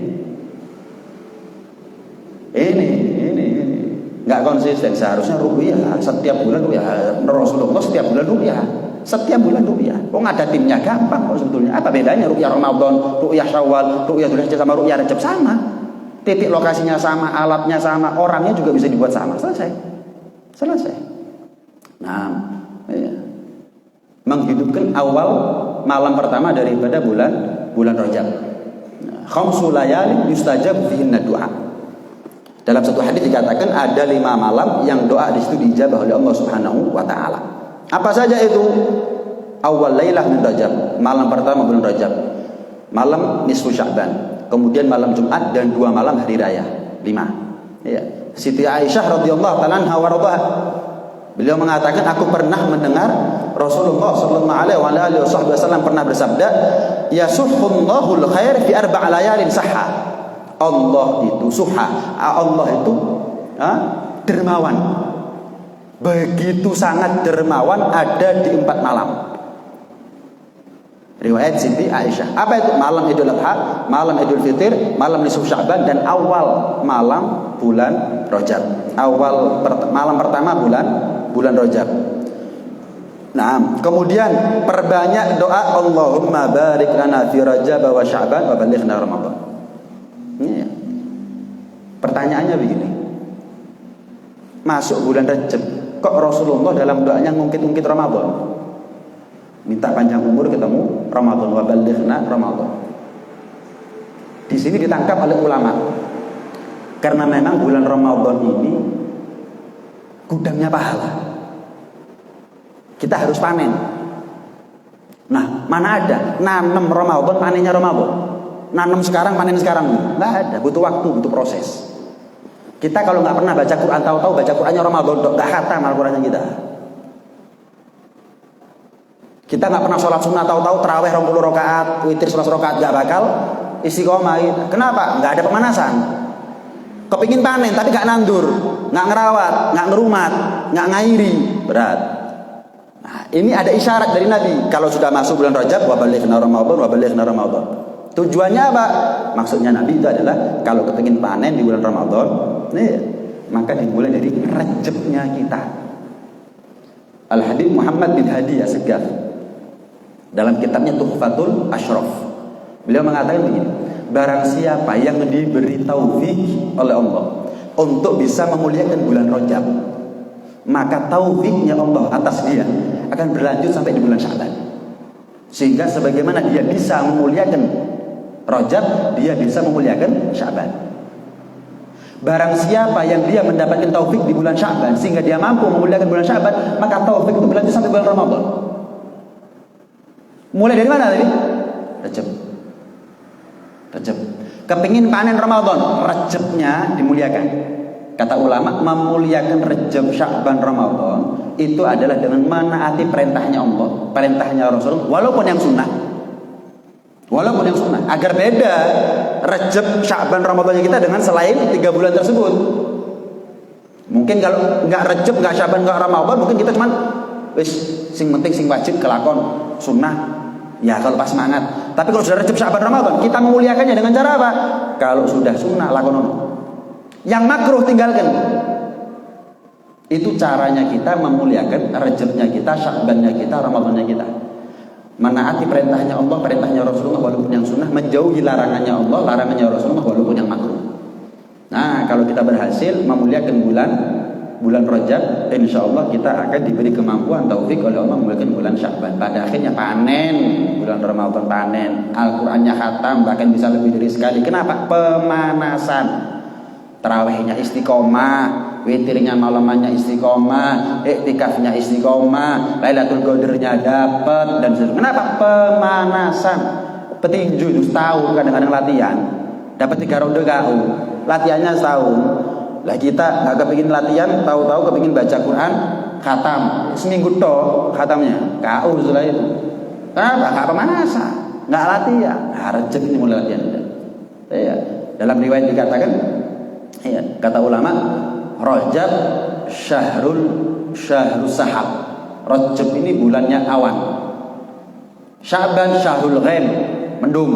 nggak konsisten. Seharusnya ru'yah setiap bulan ru'yah. Rasulullah setiap bulan ru'yah. Oh ada timnya, gampang kok sebetulnya. Apa bedanya ru'yah Ramadan, ru'yah Syawal, ru'yah Dzulhijjah sama ru'yah Rajab? Sama. Titik lokasinya sama, alatnya sama, orangnya juga bisa dibuat sama. Selesai. Nah, ya. Menghidupkan awal malam pertama daripada bulan Rajab. Khamsu layalin yustajab fihinna du'a. Dalam satu hadis dikatakan ada 5 malam yang doa di situ diijabah oleh Allah Subhanahu wa taala. Apa saja itu? Awal lailah min Rajab, malam pertama bulan Rajab. Malam nisfu Sya'ban, kemudian malam Jumat dan 2 malam hari raya. 5. Ya. Siti Aisyah radhiyallahu taala anha wa radhaha, beliau mengatakan aku pernah mendengar Rasulullah sallallahu alaihi wasallam pernah bersabda, yasuhullahu khair fi 4 layalin sahha. Allah itu dermawan. Begitu sangat dermawan ada di 4 malam. Riwayat Siti Aisyah. Apa itu? Malam Idul Adha, malam Idul Fitr, malam nisfu Sya'ban, dan awal malam bulan Rajab. Malam pertama bulan Rajab. Nah, kemudian perbanyak doa Allahumma barik lana fi Rajab wa Sya'ban wa ballighna Ramadan. Ini ya. Pertanyaannya begini. Masuk bulan Rajab, kok Rasulullah dalam doanya ngungkit-ngungkit Ramadan? Minta panjang umur ketemu Ramadan, wa ballighna Ramadan. Di sini ditangkap oleh ulama. Karena memang bulan Ramadan ini gudangnya pahala. Kita harus panen. Nah, mana ada nanam Ramadan, panennya Ramadan. Nanam sekarang, panen sekarang. Nggak ada, butuh waktu, butuh proses. Kita kalau nggak pernah baca Quran, tahu-tahu baca Qurannya Ramadan, nggak khatam Al-Qurannya kita. Kita nggak pernah sholat sunnah, tahu-tahu terawih 20 rakaat, witir 11 rakaat, nggak bakal istiqomah. Kenapa? Nggak ada pemanasan. Kepingin panen tapi nggak nandur, nggak ngerawat, nggak ngerumat, nggak ngairi, berat. Nah, ini ada isyarat dari Nabi. Kalau sudah masuk bulan Rajab, wabalighna Ramadan, wabalighna Ramadan. Tujuannya apa? Maksudnya Nabi itu adalah kalau kepingin panen di bulan Ramadan, maka dimulai dari Rajabnya kita. Al-Habib Muhammad bin Hadi As-Segaf dalam kitabnya Tuhfatul Ashraf, beliau mengatakan begini: barang siapa yang diberi taufik oleh Allah untuk bisa memuliakan bulan Rajab, maka taufiknya Allah atas dia akan berlanjut sampai di bulan Sya'ban. Sehingga sebagaimana dia bisa memuliakan Rajab, dia bisa memuliakan Sya'ban. Barang siapa yang dia mendapatkan taufik di bulan Sya'ban sehingga dia mampu memuliakan bulan Sya'ban, maka taufik itu berlanjut sampai bulan Ramadan. Mulai dari mana tadi? Rajab. Kepingin panen Ramadan, Rajabnya dimuliakan. Kata ulama, memuliakan Rajab, Sya'ban, Ramadan itu adalah dengan menaati perintahnya Allah, perintahnya Rasul, walaupun yang sunnah. Agar beda Rajab, Sya'ban, Ramadannya kita dengan selain 3 bulan tersebut. Mungkin kalau nggak Rajab, nggak Sya'ban, nggak Ramadan, mungkin kita cuman wis sing penting sing wajib kelakon sunnah. Ya kalau pas semangat. Tapi kalau sudah Rajab, Sya'ban, Ramadan, kita memuliakannya dengan cara apa? Kalau sudah sunnah lakonono. Yang makruh tinggalkan. Itu caranya kita memuliakan Rajabnya kita, Sya'bannya kita, Ramadannya kita. Menaati perintahnya Allah, perintahnya Rasulullah walaupun yang sunnah, menjauhi larangannya Allah, larangannya Rasulullah walaupun yang makruh. Nah, kalau kita berhasil memuliakan bulan Rajab, insya Allah kita akan diberi kemampuan taufik oleh Allah memuliakan bulan Sya'ban. Pada akhirnya panen bulan Ramadan, panen Al-Qur'annya khatam, bahkan bisa lebih dari sekali. Kenapa? Pemanasan. Tarawihnya istiqomah, witirnya malamannya istiqomah, iktikafnya istiqomah, Lailatul Qadarnya dapat dan seterusnya. Kenapa? Pemanasan. Petinju itu setahun kadang-kadang latihan, dapat 3 ronde KO. Latihannya setahun. Lah kita nggak kepingin latihan, tahu-tahu kepingin baca Quran, khatam seminggu toh khatamnya, KO setelah itu. Kenapa? Nggak pemanasan, nggak latihan. Nah, Rajab ini mulai latihan. Ya, dalam riwayat dikatakan, ya, kata ulama, Rajab syahrul sahab. Rajab ini bulannya awan. Sya'ban syahrul ghaim, mendung.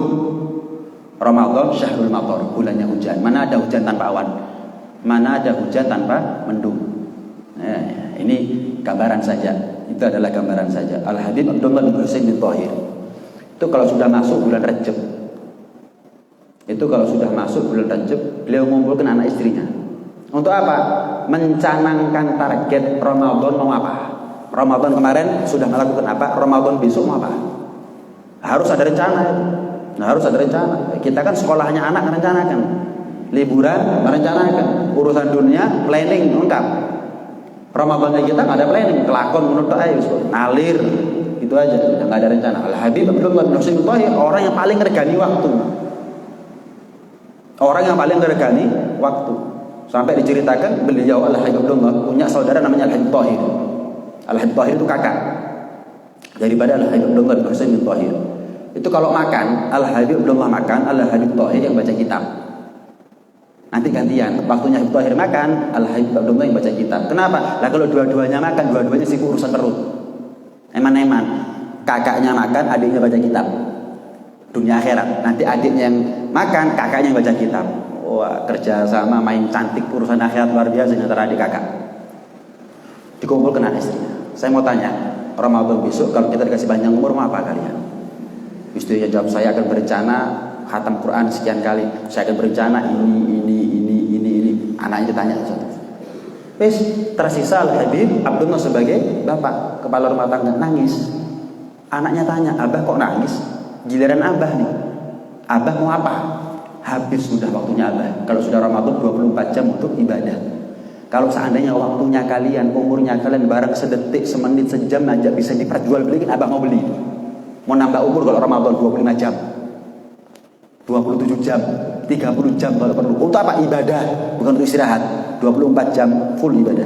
Ramadan syahrul matar, bulannya hujan. Mana ada hujan tanpa awan? Mana ada hujan tanpa mendung? Nah, ini gambaran saja. Itu adalah gambaran saja. Al-Habib Abdullah bin Husain bin Thahir. Itu kalau sudah masuk bulan Rajab. Beliau mengumpulkan anak istrinya. Untuk apa? Mencanangkan target Ramadan mau apa? Ramadan kemarin sudah melakukan apa? Ramadan besok mau apa? Harus ada rencana. Harus ada rencana. Kita kan sekolahnya anak merencanakan. Liburan merencanakan. Urusan dunia planning lengkap. Ramadannya kita nggak ada planning. Kelakon menurut ayo ngalir. Itu aja. Nggak ada rencana. Al-Habib Abdullah bin Husain bin Thahir orang yang paling regani waktu. Sampai diceritakan beliau Al-Habib Abdullah punya saudara namanya Al-Habib Thahir. Al-Habib Thahir itu kakak daripada Al-Habib Abdullah bin Husain bin Thahir. Itu kalau makan, Al-Habib Abdullah makan, Al-Habib Thahir yang baca kitab. Nanti gantian, waktunya Habib Thahir makan, Al-Habib Abdullah yang baca kitab. Kenapa? Lah kalau dua-duanya makan, dua-duanya sibuk urusan perut. Eman-eman. Kakaknya makan, adiknya baca kitab. Dunia akhirat. Nanti adiknya yang makan, kakaknya yang baca kitab. Wah, kerja sama main cantik urusan akhirat luar biasa antara adik kakak. Dikumpulkan anak istrinya. Saya mau tanya, Ramadan besok kalau kita dikasih panjang umur mau apa kalian? Istrinya jawab, saya akan berencana khatam Quran sekian kali. Saya akan berencana ini. Anaknya tanya satu. Tersisa Al-Habib Abdullah sebagai bapak kepala rumah tangga nangis. Anaknya tanya, abah kok nangis? Giliran abah nih. Abah mau apa? habis sudah waktunya Abah. Kalau sudah Ramadan 24 jam untuk ibadah. Kalau seandainya waktunya kalian, umurnya kalian barang sedetik, semenit, sejam aja bisa diperjualbelikan, Abah mau beli. Mau nambah umur kalau Ramadan 25 jam, 27 jam, 30 jam kalau perlu. Untuk apa? Ibadah, bukan untuk istirahat. 24 jam full ibadah.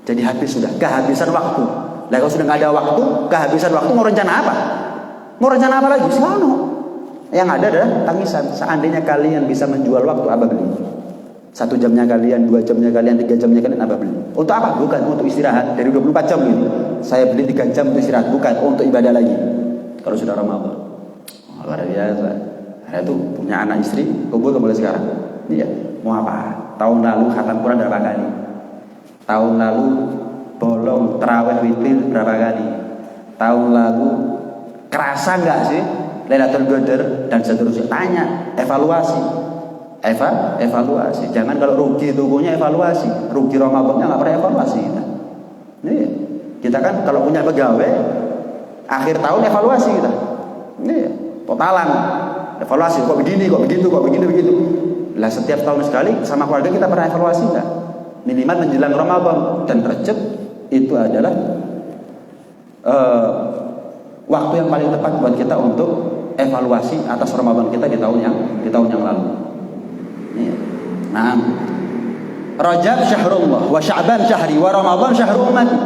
Jadi habis sudah, kehabisan waktu. Nah kalau sudah nggak ada waktu, kehabisan waktu, mau rencana apa? Mau rencana apa lagi? Selalu. Yang ada adalah tangisan. Seandainya kalian bisa menjual waktu, Abah beli. 1 jamnya kalian, 2 jamnya kalian, 3 jamnya kalian, Abah beli. Untuk apa? Bukan untuk istirahat. Dari 24 jam ini, saya beli 3 jam untuk istirahat. Bukan untuk ibadah lagi. Kalau sudah Ramadan, luar biasa. Saya tuh punya anak istri, kumpul mulai sekarang. Iya. Mau apa? Tahun lalu khatam Quran berapa kali? Tahun lalu bolong terawih witir berapa kali? Tahun lalu kerasa nggak sih Lailatul Qadar dan seterusnya? Tanya, evaluasi. Evaluasi. Jangan kalau rugi tubuhnya evaluasi, rugi Ramadannya nggak pernah evaluasi kita. Nih, kita kan kalau punya pegawai akhir tahun evaluasi kita. Nih, totalan evaluasi. Kok begini, kok begitu, kok begini begitu. Lah setiap tahun sekali sama keluarga kita pernah evaluasi nggak? Minimal menjelang Ramadan dan Rajab itu adalah waktu yang paling tepat buat kita untuk evaluasi atas Ramadan kita di tahun yang lalu. Nah, Rajab syahrullah, wa Sya'ban syahri, wa Ramadan syahru ummati.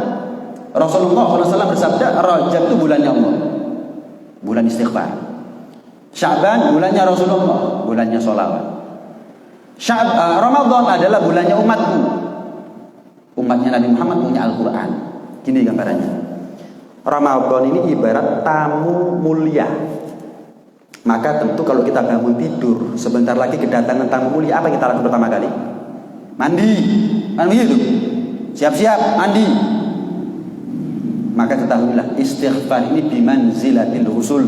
Rasulullah SAW bersabda, Rajab itu bulannya Allah, bulan istighfar. Sya'ban bulannya Rasulullah, bulannya sholawat. Ramadan adalah bulannya umatku, umatnya Nabi Muhammad punya Al-Quran. Gini gambarannya. Ramadan ini ibarat tamu mulia. Maka tentu kalau kita bangun tidur, sebentar lagi kedatangan tamu mulia, apa kita lakukan pertama kali? Mandi. Kan begitu? Siap-siap, mandi. Maka ketahuilah, istighfar ini bimanzilatil husul.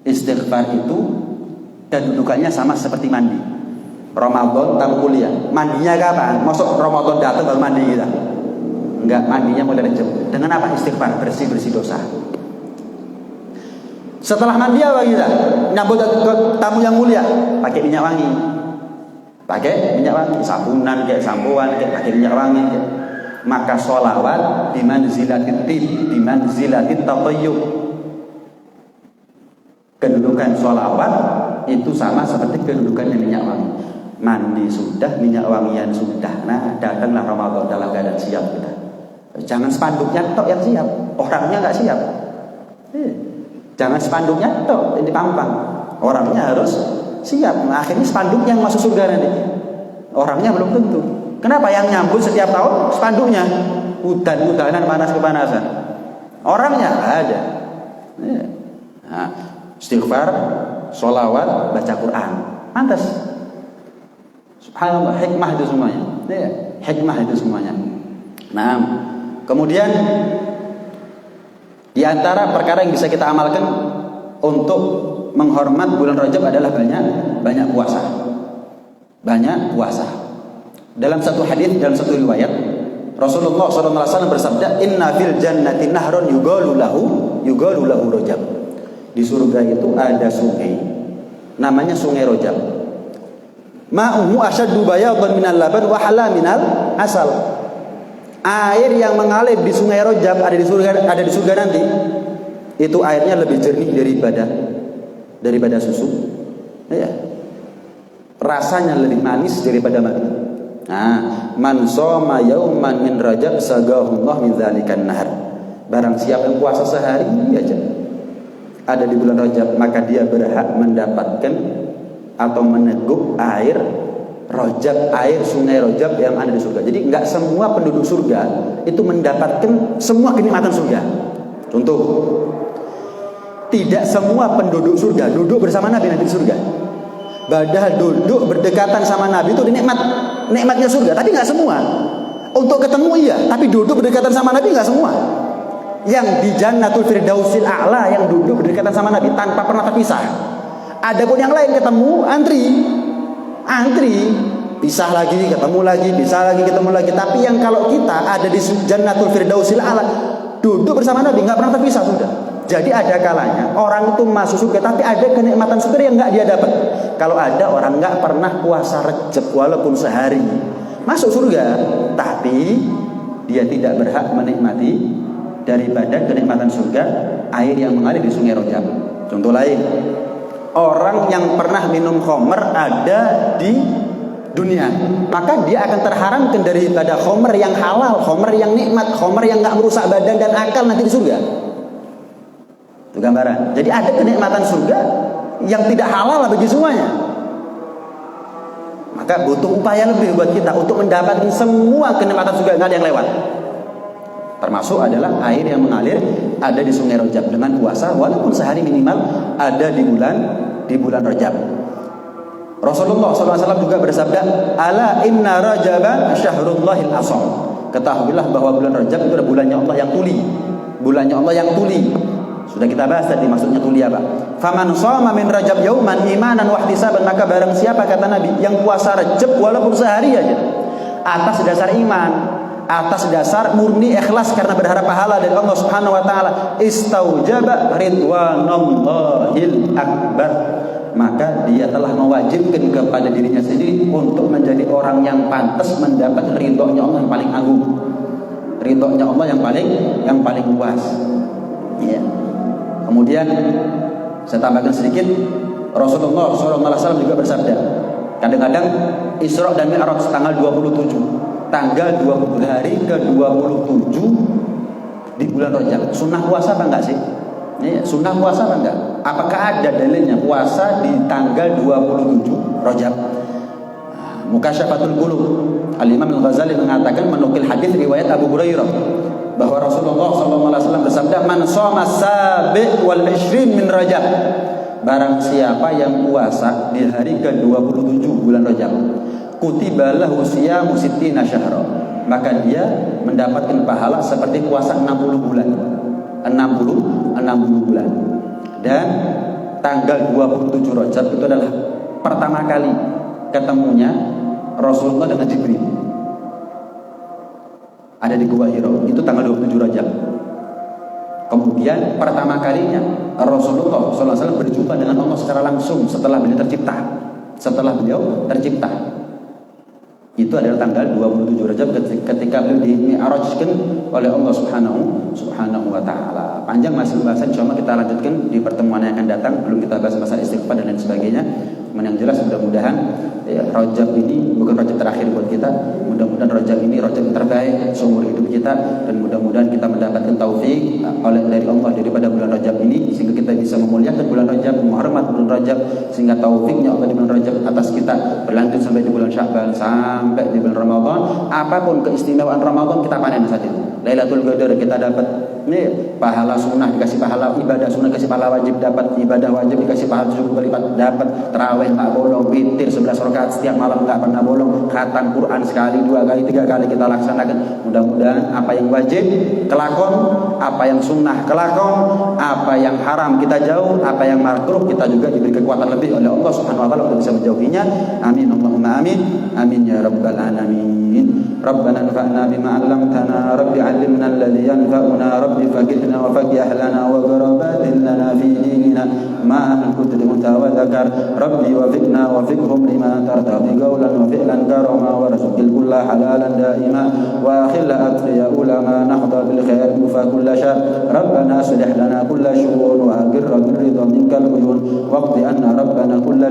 Istighfar itu kedudukannya sama seperti mandi. Ramadan tamu mulia. Mandinya kapan? Masuk Ramadan datang baru mandi kita? Enggak, mandinya mulai Rajab. Dengan apa? Istighfar, bersih-bersih dosa. Setelah mandi apa kita? Nyambut tamu yang mulia, pakai minyak wangi. Pakai minyak wangi, sabunan kayak sampoan kayak pakai minyak wangi kayak. Maka sholawat bimanzilatit tib, bimanzilatit tatayyub. Kedudukan sholawat itu sama seperti kedudukannya minyak wangi. Mandi sudah, minyak wangian sudah. Nah, datanglah Ramadan dalam keadaan siap kita. Jangan spanduknya tok yang siap, orangnya nggak siap. Jangan spanduknya tok yang dipampang, orangnya harus siap. Nah, akhirnya spanduk yang masuk surga nanti, orangnya belum tentu. Kenapa? Yang nyambut setiap tahun spanduknya hutan-hutanan, panas-kepanasan, orangnya nggak ada. Nah, istighfar, sholawat, baca Quran, pantas. Subhanallah, hikmah itu semuanya. Hikmah itu semuanya. Nah, kemudian di antara perkara yang bisa kita amalkan untuk menghormat bulan Rajab adalah banyak puasa. Banyak puasa. Dalam satu hadis, dalam satu riwayat, Rasulullah SAW bersabda, "Inna fil jannati nahrun yugalu lahu Rajab." Di surga itu ada sungai, namanya Sungai Rajab. Ma'uhu asyaddu bayadan minal laban wa hala minal asal. Air yang mengalir di Sungai Rajab ada di surga nanti, itu airnya lebih jernih daripada susu. Ya. Rasanya lebih manis daripada madu. Nah, man shoma yauman min Rajab sagahullah min dzalikan nahar. Barang siapa yang puasa sehari aja ada di bulan Rajab, maka dia berhak mendapatkan atau meneguk air Rajab, air Sungai Rajab yang ada di surga. Jadi enggak semua penduduk surga itu mendapatkan semua kenikmatan surga. Contoh, tidak semua penduduk surga duduk bersama Nabi di surga. Padahal duduk berdekatan sama Nabi itu nikmatnya surga, tapi enggak semua. Untuk ketemu iya, tapi duduk berdekatan sama Nabi enggak semua. Yang di Jannatul Firdausil A'la yang duduk berdekatan sama Nabi tanpa pernah terpisah. Adapun yang lain ketemu antri, pisah lagi, ketemu lagi, pisah lagi, ketemu lagi. Tapi yang kalau kita ada di Jannatul Firdausil A'la, duduk bersama Nabi, nggak pernah terpisah sudah. Jadi ada kalanya orang itu masuk surga, tapi ada kenikmatan surga yang nggak dia dapat. Kalau ada orang nggak pernah puasa Rejab walaupun sehari, masuk surga, tapi dia tidak berhak menikmati daripada kenikmatan surga air yang mengalir di sungai Rojab. Contoh lain, orang yang pernah minum khamr ada di dunia, maka dia akan terharamkan daripada khamr yang halal, khamr yang nikmat, khamr yang nggak merusak badan dan akal nanti di surga. Itu gambaran. Jadi ada kenikmatan surga yang tidak halal bagi semuanya. Maka butuh upaya lebih buat kita untuk mendapatkan semua kenikmatan surga, nggak ada yang lewat. Termasuk adalah air yang mengalir ada di sungai Rajab dengan puasa walaupun sehari minimal ada di bulan Rajab. Rasulullah SAW juga bersabda, "Ala inna Rajaban syahrullahil asam." Ketahuilah bahwa bulan Rajab itu adalah bulannya Allah yang tuli. Bulannya Allah yang tuli. Sudah kita bahas tadi maksudnya tuli apa. Faman shoma min Rajab yauman imanan wa ihtisaban, maka barang siapa kata Nabi yang puasa Rajab walaupun sehari aja atas dasar iman, atas dasar murni ikhlas karena berharap pahala dari Allah Subhanahu wa taala, istaujaba ridwanallahil akbar, maka dia telah mewajibkan kepada dirinya sendiri untuk menjadi orang yang pantas mendapat ridhonya Allah yang paling agung, ridhonya Allah yang paling luas. Ya. Kemudian saya tambahkan sedikit, Rasulullah SAW juga bersabda, kadang-kadang Isra dan Mi'raj tanggal 27, tanggal 20 hari ke-27 di bulan Rajab. Sunnah puasa apa enggak sih? Ini sunnah puasa apa enggak? Apakah ada dalilnya puasa di tanggal 27 Rajab? Mukasyafatul Qulub, Al-Imam Al-Ghazali mengatakan menukil hadis riwayat Abu Hurairah bahwa Rasulullah SAW bersabda, "Man shoma sabi' wal 20 min Rajab." Barang siapa yang puasa di hari ke-27 bulan Rajab, kutiba lahu siyamu sittina syahra, maka dia mendapatkan pahala seperti puasa 60 bulan. 60 bulan. Dan tanggal 27 Rajab itu adalah pertama kali ketemunya Rasulullah dengan Jibril. Ada di Gua Hira, itu tanggal 27 Rajab. Kemudian pertama kalinya Rasulullah SAW berjumpa dengan Allah secara langsung setelah beliau tercipta. Itu adalah tanggal 27 Rajab ketika beliau di-mi'rajkan oleh Allah Subhanahu wa taala. Panjang masih pembahasan, cuma kita lanjutkan di pertemuan yang akan datang. Belum kita bahas masalah istighfar dan lain sebagainya. Yang jelas mudah-mudahan Rajab ini bukan Rajab terakhir buat kita. Mudah-mudahan Rajab ini Rajab yang terbaik seumur hidup kita, dan mudah-mudahan kita mendapatkan taufik dari Allah daripada bulan Rajab ini sehingga kita bisa memuliakan bulan Rajab, menghormat bulan Rajab, sehingga taufiknya Allah di bulan Rajab atas kita berlanjut sampai di bulan Sya'ban, sampai di bulan Ramadan. Apapun keistimewaan Ramadan kita panen saat itu. Lailatul Qadar kita dapat nih pahala sunnah, dikasih pahala ibadah sunnah, dikasih pahala wajib, dapat ibadah wajib dikasih pahala 7 kali lipat, dapat tarawih nggak bolong, witir 11 rakaat setiap malam nggak pernah bolong, khatam Quran sekali, 2 kali, 3 kali kita laksanakan. Mudah-mudahan apa yang wajib kelakon, apa yang sunnah kelakon, apa yang haram kita jauh, apa yang makruh kita juga diberi kekuatan lebih oleh Allah Subhanahu wa taala untuk bisa menjauhinya. Amin Allahumma amin. Amin ya rabbal alamin. Rabbana anfa'na bima 'allamtana, rabbi 'allimna alladhi yanfa'una, rabbi faqihna wa faqih ahlana wa gharabatin lana fi dinina ma al-kutub mutawadhakar, rabbi wafiqna wafiqhum lima tartadi qawlan wa fi'lan karama wa rizqil kulla halalan daima wa akhil atqiya ulama nahda bil khair fa kulla syar, rabbana aslih lana kulla syu'un wa agirra bir ridha minkal uyun waqti anna rabbana kulla